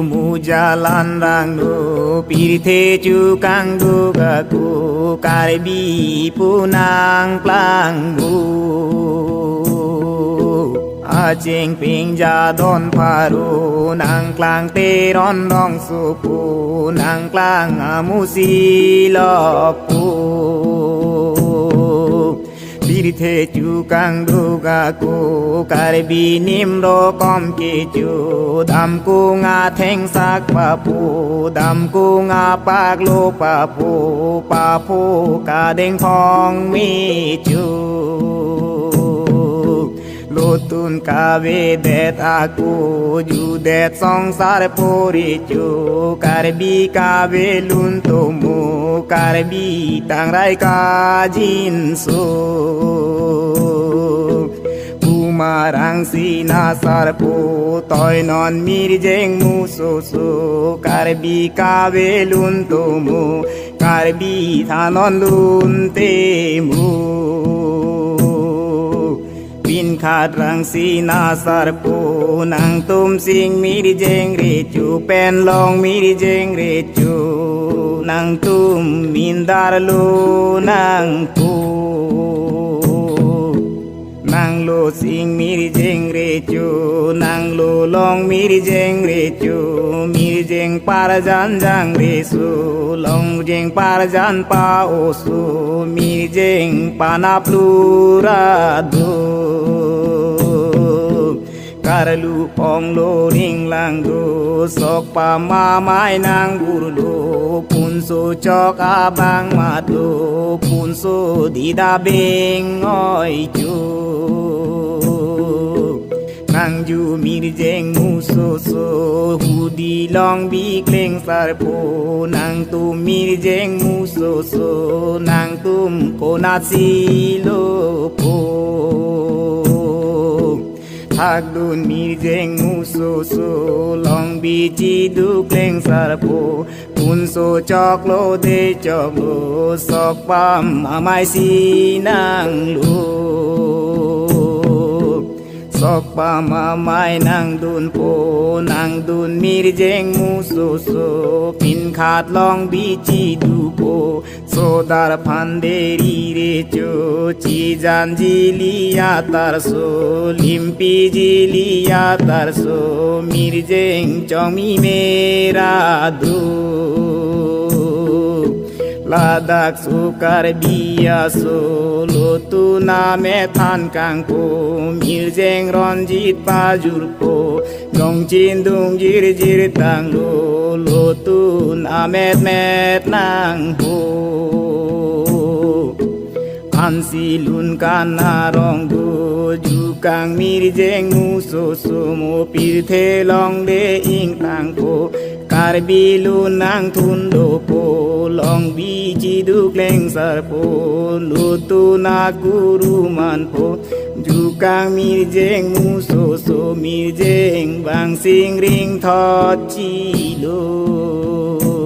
mu jalan rangdu pirthe chu kangdu gaku karbi punang plangdu Ching ping ja don paru nang klang te ron dong su pu nang klang amu si lok pu bir the chu kang du ga ku kar bi nim ro kom ki chu dam ku nga theng sak pa pu dam ku nga pak lo pa pu ka deng phong mi chu Lutun kawe det aku ju det songsar pori chu karbi kawe luntumu karbi tangrai ka jin su Pumarang sinasar pu toy non mirjeng musu su karbi kawe luntumu karbi thanon luntemu Bin khát rang si na sar pu nang tum sing mi di jeng re chu pen long mi di jeng re chu nang tum min dar lu nang pu nang lo sing mi di jeng re chu nang lo long mi di jeng re chu mi di jeng par jan jang re su long jeng par jan pa o su mi di jeng pa na plura du Karlu pong lo ring lang do sok pa ma mai nang guru lo pun so chok abang mat lo pun so di da beng oi chu nang ju mi jeng mu so hu di long bi kleng sar po nang tu mi jeng mu so nang tum ko na si lo po Thak dun mi jeng mu so long bi chi du kleng sar po pun so chok lo de chok lo sok pam amai si nang lu Sok pam amai nang dun po nang dun mi jeng mu so pin khat long bi chi du po so dar phan de ri re cho chi jan ji li ya tar so lim pi ji li ya tar so mi jeng chong mi mera du Ladak sukar biya so lo tu na me than kang po mir jeng ron jit pa jur po dong chin dung jir tang lo tu na met nang po An si lun kan na rong du ju kang mir jeng mu so mo pir the long de ing tang po Karbi lu nang thun do po long bi chi du kleng sar po lu tu na guru man po ju kang mi jeng mu so mi jeng bang sing ring thot chi lo